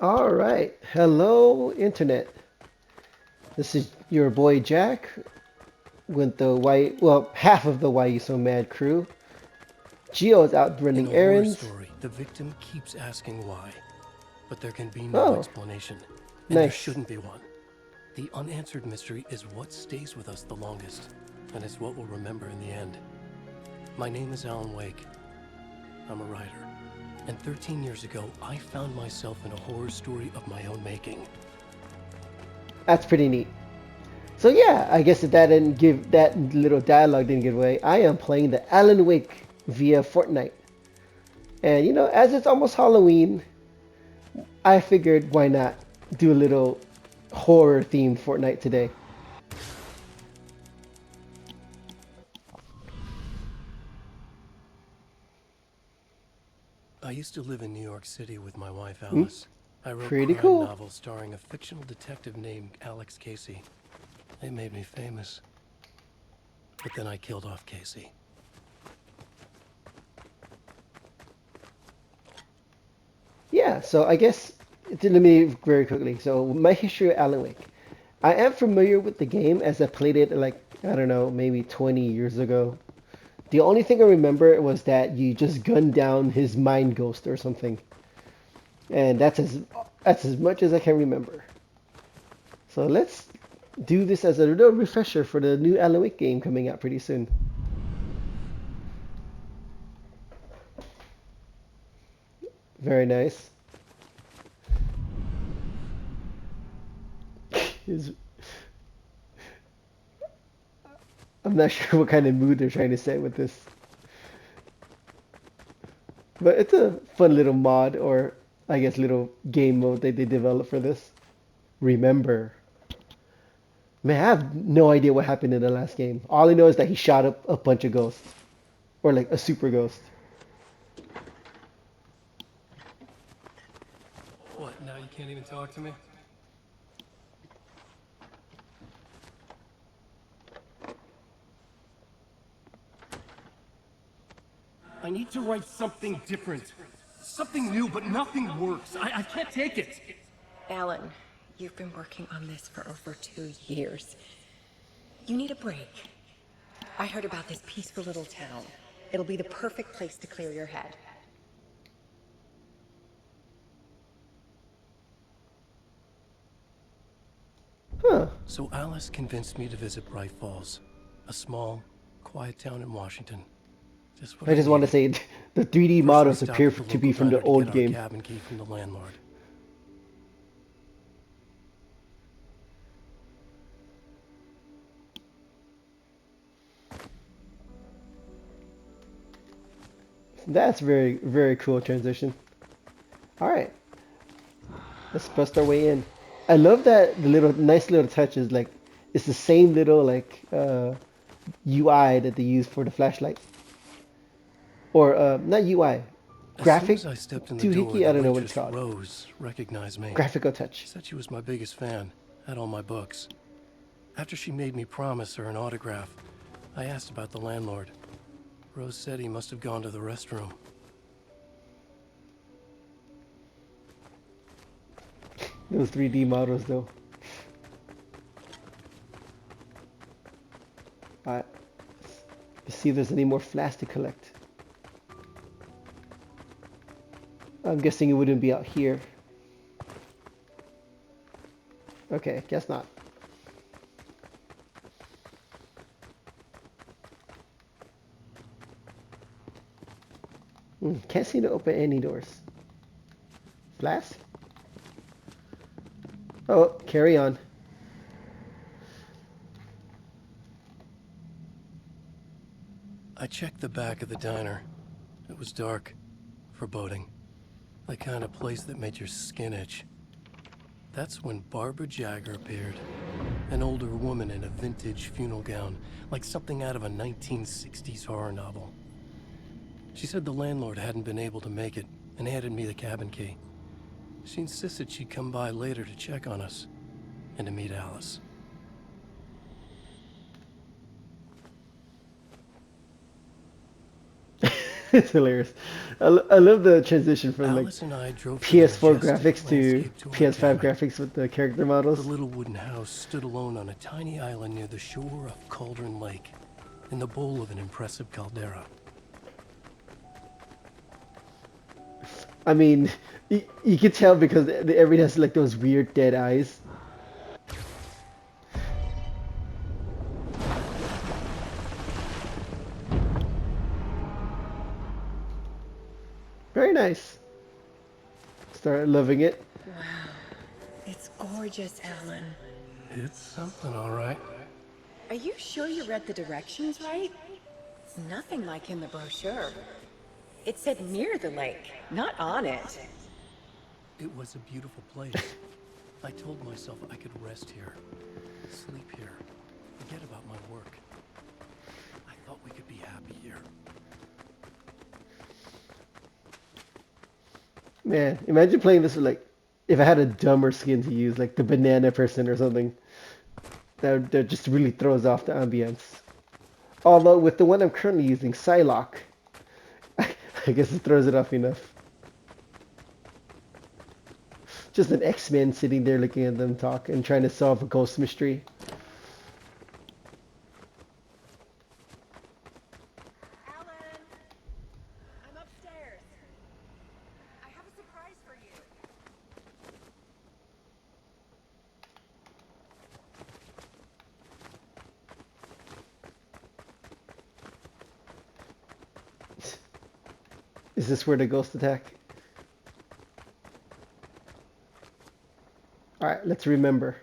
All right. Hello, Internet. This is your boy Jack with the half of the Why You So Mad crew. Geo is out In running a horror errands. story, the victim keeps asking why, but there can be no Oh, explanation, and there nice. shouldn't be one. The unanswered mystery is what stays with us the longest, and it's what we'll remember in the end. My name is Alan Wake. I'm a writer, and 13 years ago, I found myself in a horror story of my own making. That's pretty neat. So yeah, I guess if that little dialogue didn't give away, I am playing the Alan Wake via Fortnite. And as it's almost Halloween, I figured why not do a little horror themed Fortnite today. I used to live in New York City with my wife, Hmm? Alice. I wrote Pretty crime cool. novels starring a fictional detective named Alex Casey. They made me famous, but then I killed off Casey. Yeah, so I guess let me very quickly. So my history of Alan Wake. I am familiar with the game as I played it like I don't know, maybe 20 years ago. The only thing I remember was that you just gunned down his mind ghost or something, and that's as much as I can remember. So let's do this as a little refresher for the new Alan Wake game coming out pretty soon. Very nice. Is I'm not sure what kind of mood they're trying to set with this, but it's a fun little mod or I guess little game mode that they developed for this. Remember. Man, I have no idea what happened in the last game. All I know is that he shot up a bunch of ghosts. Or like a super ghost. What, now you can't even talk to me? I need to write something different. Something new, but nothing works. I can't take it. Alan, you've been working on this for over 2 years. You need a break. I heard about this peaceful little town. It'll be the perfect place to clear your head. Huh. So Alice convinced me to visit Bright Falls, a small, quiet town in Washington. Just what I I just want to needed. say the 3D First, we models stopped appear at the to be local from the diner to get old our game. cabin key from the landlord. That's very, very cool transition. Alright, let's bust our way in. I love that the little nice little touches like it's the same little UI that they use for the flashlight. Or not UI. As soon Graphic as I stepped in the door, doohickey? the I don't know what it's waitress called. Rose recognized me. Graphical touch. Said she was my biggest fan, had all my books. After she made me promise her an autograph, I asked about the landlord. Rose said he must have gone to the restroom. Those 3D models though. Alright, let's see if there's any more flasks to collect. I'm guessing it wouldn't be out here. Okay, guess not. Can't seem to open any doors. Flask? Oh, carry on. I checked the back of the diner. It was dark, foreboding. The kind of place that made your skin itch. That's when Barbara Jagger appeared. An older woman in a vintage funeral gown, like something out of a 1960s horror novel. She said the landlord hadn't been able to make it and handed me the cabin key. She insisted she'd come by later to check on us and to meet Alice. It's hilarious. I love the transition from like Alice and I drove through the PS4 majestic graphics to landscape to our PS5 cabin. graphics with the character The models. little wooden house stood alone on a tiny island near the shore of Cauldron Lake, in the bowl of an impressive caldera. I mean, you can tell because everyone has like those weird dead eyes. Very nice. Started loving it. Wow. It's gorgeous, Alan. It's something, all right. Are you sure you read the directions right? It's nothing like in the brochure. It said near the lake, not on it. It was a beautiful place. I told myself I could rest here, sleep here, forget about my work. I thought we could be happy here. Man, imagine playing this with like, if I had a dumber skin to use, like the banana person or something. That just really throws off the ambience. Although with the one I'm currently using, Psylocke, I guess it throws it off enough. Just an X-Men sitting there looking at them talk and trying to solve a ghost mystery. Alan, I'm upstairs. I have a surprise for you. Is this where the ghost attack? Alright, let's remember.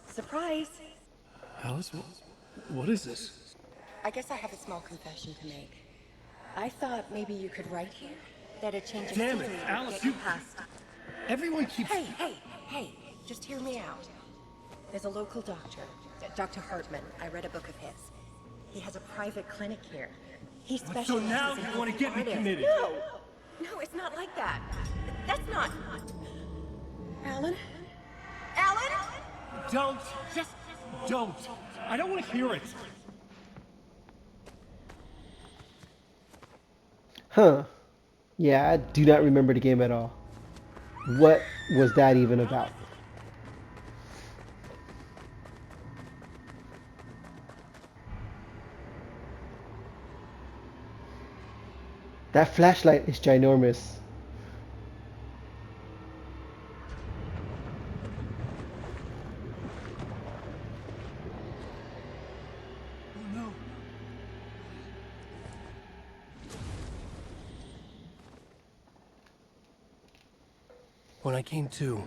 Surprise! Alice, what is this? I guess I have a small confession to make. I thought maybe you could write here that a change of Damn it, scenery would Alice, get you- you past. Everyone keeps... Hey, just hear me out. There's a local doctor, Dr. Hartman. I read a book of his. He has a private clinic here. He specializes now in you wanna helping get me artists. committed? No, it's not like that. That's not... Alan? Alan? Don't! Just don't! I don't want to hear it! Huh. Yeah, I do not remember the game at all. What was that even about? That flashlight is ginormous. Oh no. When I came to,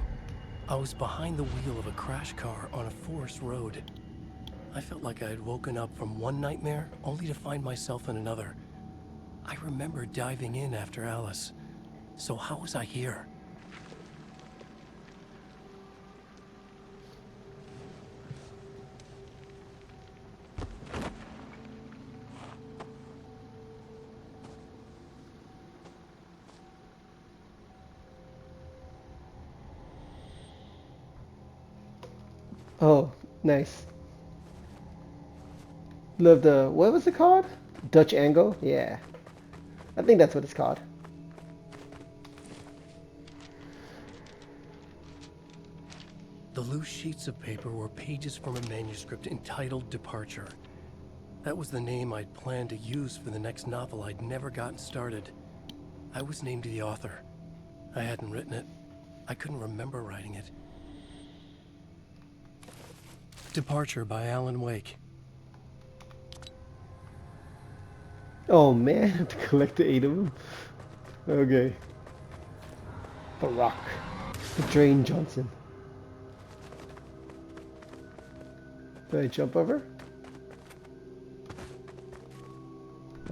I was behind the wheel of a crash car on a forest road. I felt like I had woken up from one nightmare only to find myself in another. I remember diving in after Alice. So how was I here? Oh, nice. Love the, what was it called? Dutch angle? Yeah. I think that's what it's called. The loose sheets of paper were pages from a manuscript entitled Departure. That was the name I'd planned to use for the next novel I'd never gotten started. I was named the author. I hadn't written it. I couldn't remember writing it. Departure by Alan Wake. Oh man, I have to collect the 8 of them. Okay. The Rock. The Drain Johnson. Do I jump over?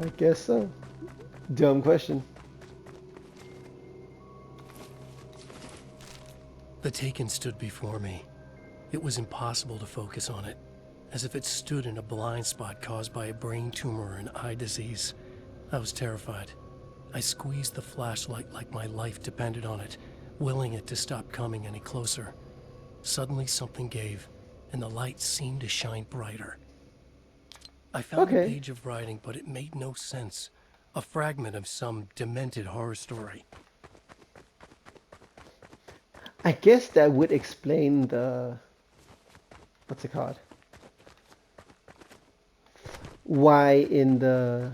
I guess so. Dumb question. The Taken stood before me. It was impossible to focus on it, as if it stood in a blind spot caused by a brain tumor and eye disease. I was terrified. I squeezed the flashlight like my life depended on it, willing it to stop coming any closer. Suddenly something gave. and the light seemed to shine brighter. I found a Okay. page of writing, but it made no sense. A fragment of some demented horror story. I guess that would explain the what's it called? Why in the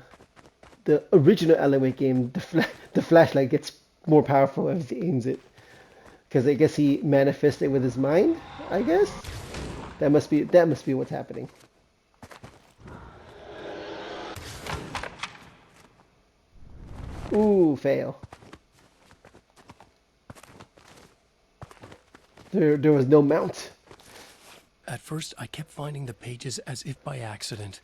original Alan Wake game the flashlight gets more powerful as he aims it. Because I guess he manifests it with his mind. I guess that must be what's happening. Ooh, fail. There was no mount. At first, I kept finding the pages as if by accident.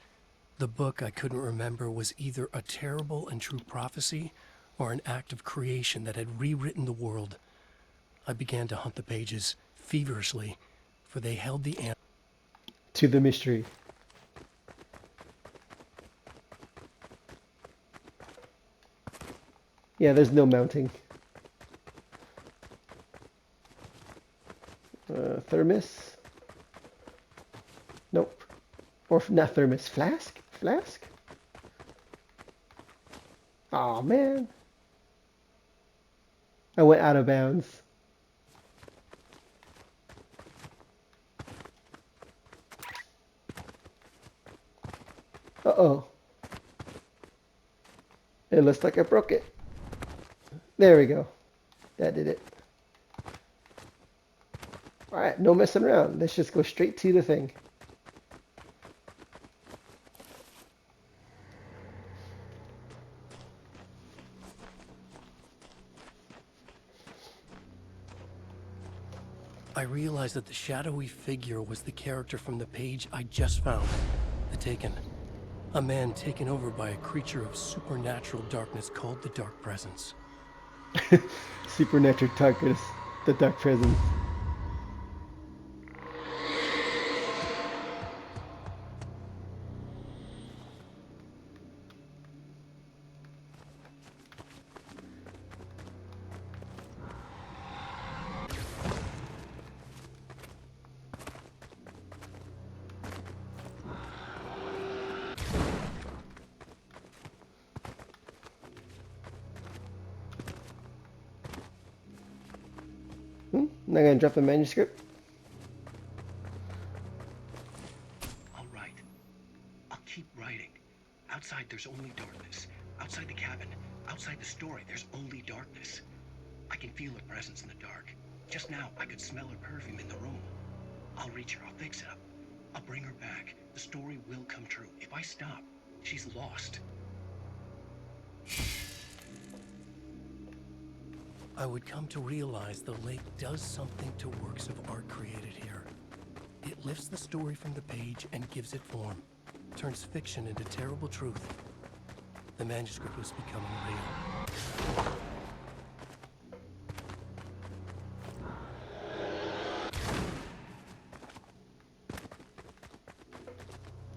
The book I couldn't remember was either a terrible and true prophecy or an act of creation that had rewritten the world. I began to hunt the pages feverishly, for they held the answer. To the mystery. Yeah, there's no mounting. Thermos? Nope. Or not thermos. Flask? Flask? Oh man. I went out of bounds. Uh-oh. It looks like I broke it. There we go. That did it. Alright, no messing around. Let's just go straight to the thing. I realized that the shadowy figure was the character from the page I just found, The Taken. A man taken over by a creature of supernatural darkness called the Dark Presence. Supernatural darkness. The dark presence. Not gonna drop the manuscript. All right. I'll keep writing. Outside, there's only darkness. Outside the cabin, outside the story, there's only darkness. I can feel her presence in the dark. Just now, I could smell her perfume in the room. I'll reach her. I'll fix it up. I'll bring her back. The story will come true. If I stop, she's lost. I would come to realize the lake does something to works of art created here. It lifts the story from the page and gives it form, turns fiction into terrible truth. The manuscript was becoming real.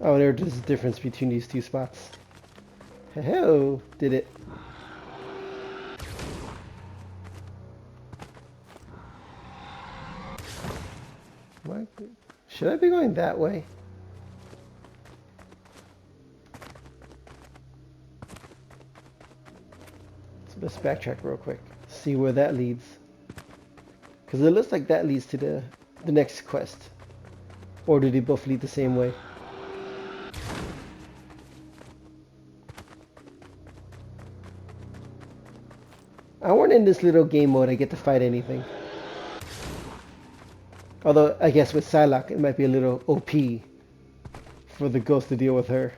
Oh, there's a difference between these two spots. Hello, did it. What? Should I be going that way? So let's backtrack real quick. See where that leads. Because it looks like that leads to the next quest. Or do they both lead the same way? I want in this little game mode I get to fight anything. Although I guess with Psylocke it might be a little OP for the ghost to deal with her.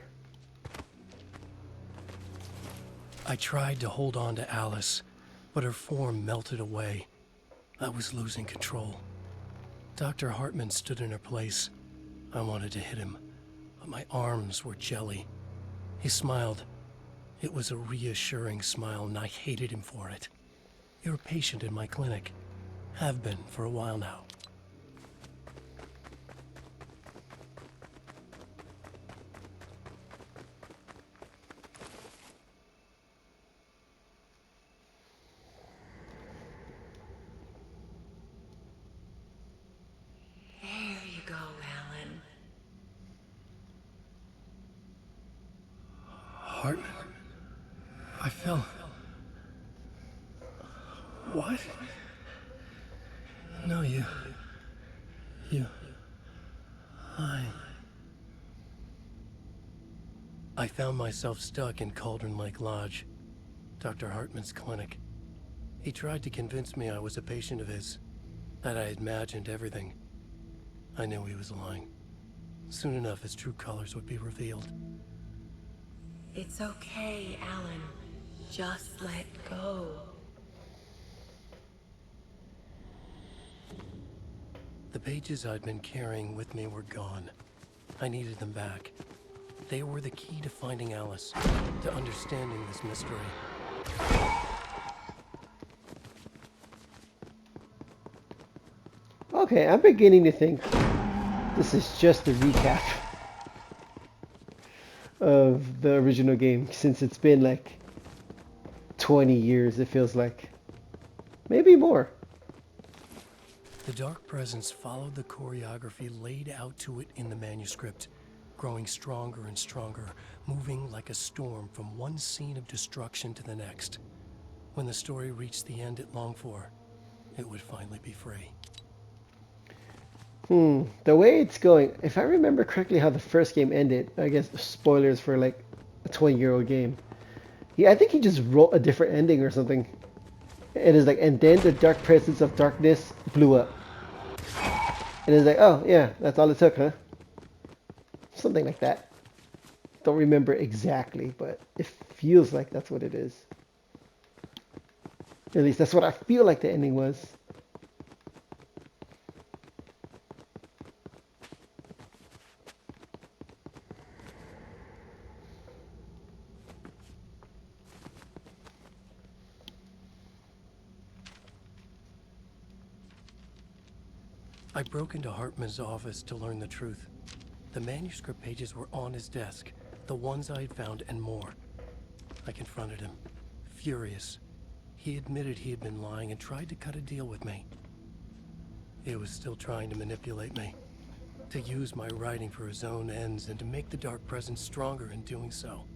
I tried to hold on to Alice, but her form melted away. I was losing control. Dr. Hartman stood in her place. I wanted to hit him, but my arms were jelly. He smiled. It was a reassuring smile, and I hated him for it. You're a patient in my clinic. Have been for a while now. There you go, Hartman. I fell. What? No, you. I. I found myself stuck in Cauldron Lake Lodge, Dr. Hartman's clinic. He tried to convince me I was a patient of his, that I had imagined everything. I knew he was lying. Soon enough, his true colors would be revealed. It's okay, Alan. Just let go. The pages I'd been carrying with me were gone. I needed them back. They were the key to finding Alice, to understanding this mystery. Okay, I'm beginning to think this is just a recap of the original game, since it's been like 20 years, it feels like. Maybe more. The Dark Presence followed the choreography laid out to it in the manuscript, growing stronger and stronger, moving like a storm from one scene of destruction to the next. When the story reached the end it longed for, it would finally be free. The way it's going, if I remember correctly how the first game ended, I guess spoilers for like a 20-year-old game. Yeah, I think he just wrote a different ending or something. It is like, and then the dark presence of darkness blew up. And it's like, oh yeah, that's all it took, huh? Something like that. Don't remember exactly, but it feels like that's what it is. At least that's what I feel like the ending was. I broke into Hartman's office to learn the truth. The manuscript pages were on his desk, the ones I had found and more. I confronted him, furious. He admitted he had been lying and tried to cut a deal with me. He was still trying to manipulate me, to use my writing for his own ends and to make the Dark Presence stronger in doing so.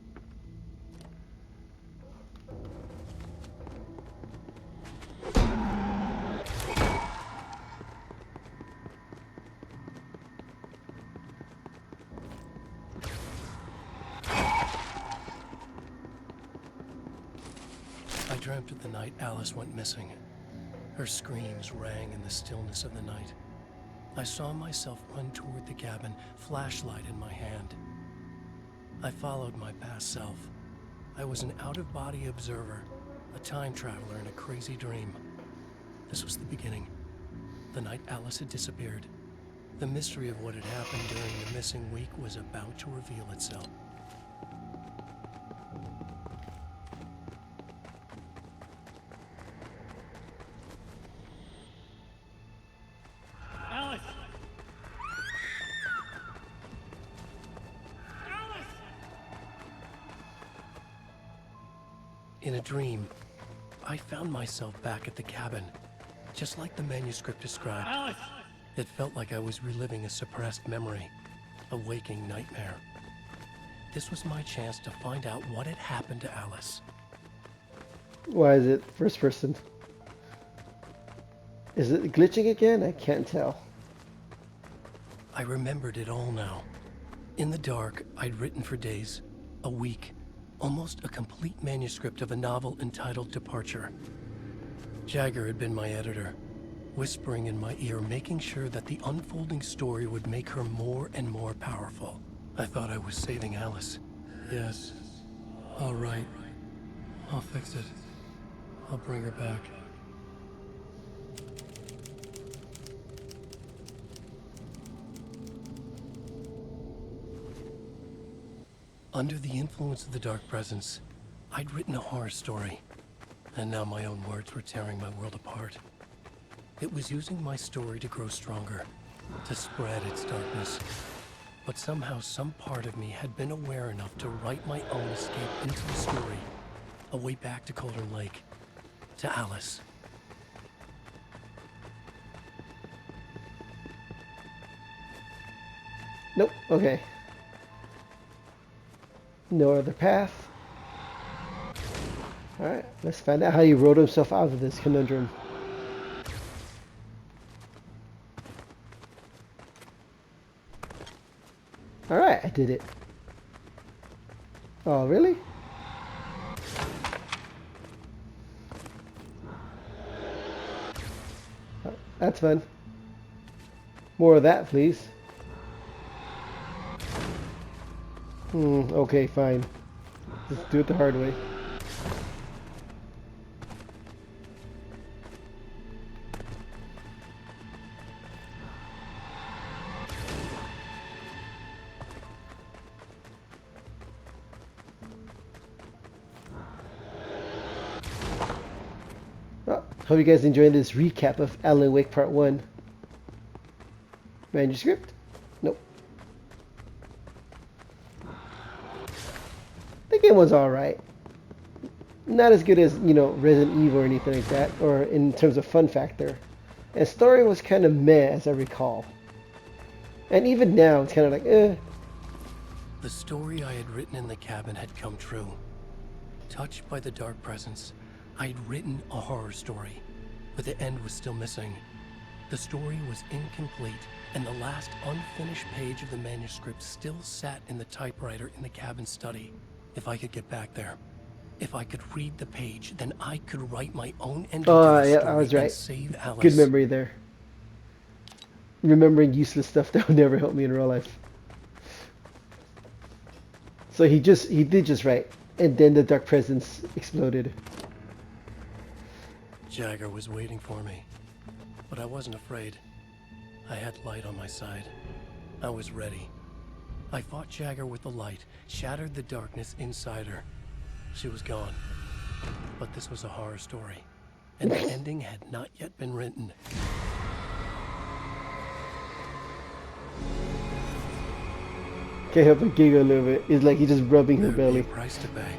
I dreamt of the night Alice went missing. Her screams rang in the stillness of the night. I saw myself run toward the cabin, flashlight in my hand. I followed my past self. I was an out-of-body observer, a time traveler in a crazy dream. This was the beginning. The night Alice had disappeared. The mystery of what had happened during the missing week was about to reveal itself. Alice! Alice! In a dream, I found myself back at the cabin, just like the manuscript described. Alice! It felt like I was reliving a suppressed memory, a waking nightmare. This was my chance to find out what had happened to Alice. Why is it first person? Is it glitching again? I can't tell. I remembered it all now. In the dark, I'd written for days, a week, almost a complete manuscript of a novel entitled Departure. Jagger had been my editor, whispering in my ear, making sure that the unfolding story would make her more and more powerful. I thought I was saving Alice. Yes. All right. I'll fix it. I'll bring her back. Under the influence of the Dark Presence, I'd written a horror story, and now my own words were tearing my world apart. It was using my story to grow stronger, to spread its darkness. But somehow some part of me had been aware enough to write my own escape into the story, a way back to Cauldron Lake, to Alice. Nope, okay. No other path. Alright, let's find out how he wrote himself out of this conundrum. Alright, I did it. Oh, really? That's fun. More of that, please. Okay, fine. Just do it the hard way. Well, hope you guys enjoyed this recap of Alan Wake Part 1. Manuscript? Nope. The game was alright. Not as good as, Resident Evil or anything like that, or in terms of fun factor. And story was kind of meh, as I recall. And even now, it's kind of like, eh. The story I had written in the cabin had come true. Touched by the dark presence, I had written a horror story, but the end was still missing. The story was incomplete, and the last unfinished page of the manuscript still sat in the typewriter in the cabin study. If I could get back there, if I could read the page, then I could write my own ending to Oh, the yeah, I story was and right. save Alice. Good memory there. Remembering useless stuff that would never help me in real life. So he did just right. And then the dark presence exploded. Jagger was waiting for me, but I wasn't afraid. I had light on my side. I was ready. I fought Jagger with the light, shattered the darkness inside her. She was gone. But this was a horror story, and the ending had not yet been written. Can't help but giggle a little bit. It's like he's just rubbing her There'd be a belly. price to pay.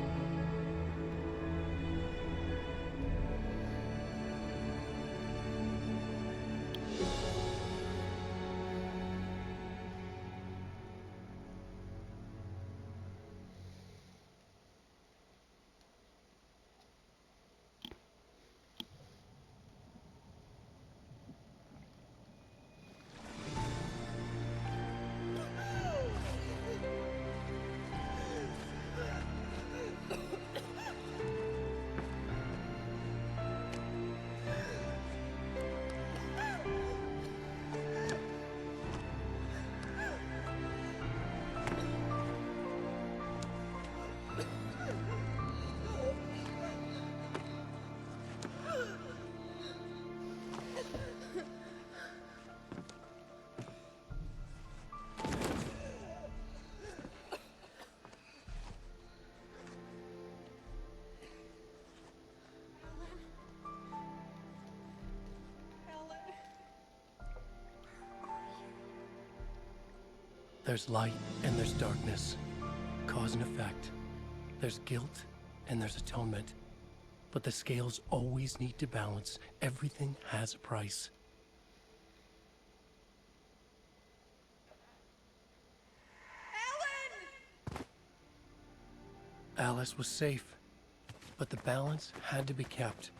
There's light and there's darkness, cause and effect. There's guilt and there's atonement. But the scales always need to balance. Everything has a price. Alice was safe, but the balance had to be kept.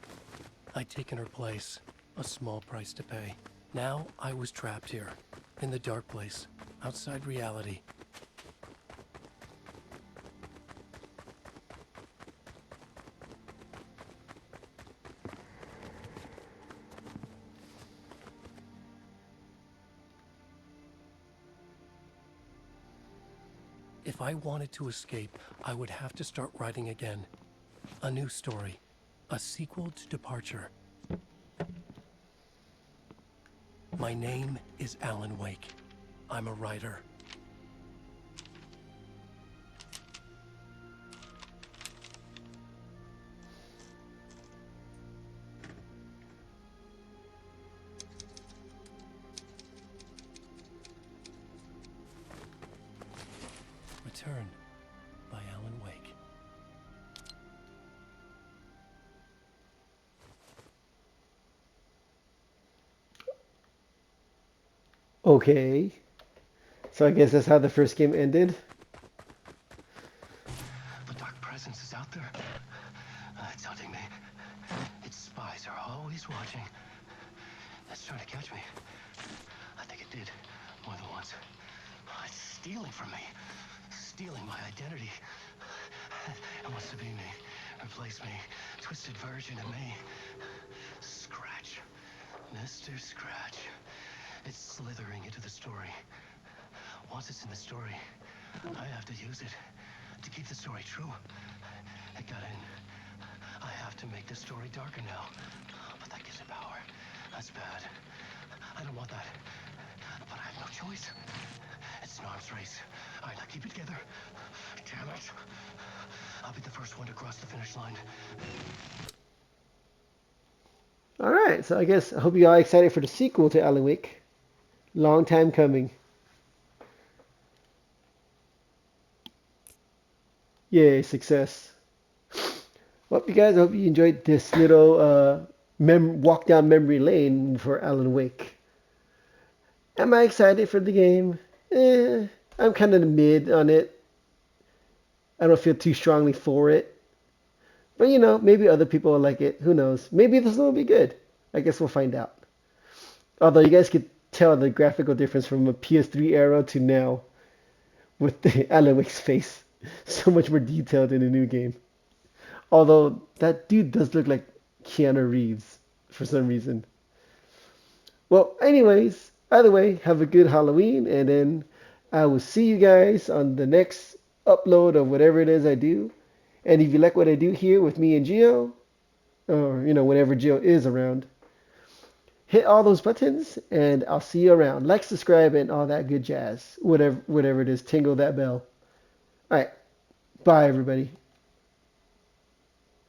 I'd taken her place, a small price to pay. Now I was trapped here, in the dark place, outside reality. If I wanted to escape, I would have to start writing again. A new story. A sequel to Departure. My name is Alan Wake. I'm a writer. Return by Alan Wake. Okay. So I guess that's how the first game ended. The dark presence is out there. It's hunting me. Its spies are always watching. It's trying to catch me. I think it did more than once. It's stealing from me. Stealing my identity. It wants to be me. Replace me. Twisted version of me. Scratch. Mr. Scratch. It's slithering into the story. Once it's in the story, I have to use it to keep the story true. It got in. I have to make the story darker now. But that gives it power. That's bad. I don't want that. But I have no choice. It's an arms race. All right, now keep it together. Damn it. I'll be the first one to cross the finish line. All right, so I guess I hope you all excited for the sequel to Alan Wake. Long time coming. Yay, success. Well, you guys, I hope you enjoyed this little walk down memory lane for Alan Wake. Am I excited for the game? I'm kind of mid on it. I don't feel too strongly for it. But you know, maybe other people will like it. Who knows? Maybe this one will be good. I guess we'll find out. Although you guys could tell the graphical difference from a PS3 era to now with the Alan Wake's face. So much more detailed in the new game. Although that dude does look like Keanu Reeves for some reason. Well, anyways, either way, have a good Halloween, and then I will see you guys on the next upload of whatever it is I do. And if you like what I do here with me and Gio, or you know, whenever Gio is around, hit all those buttons, and I'll see you around. Like, subscribe, and all that good jazz. Whatever it is, tingle that bell. All right, bye everybody.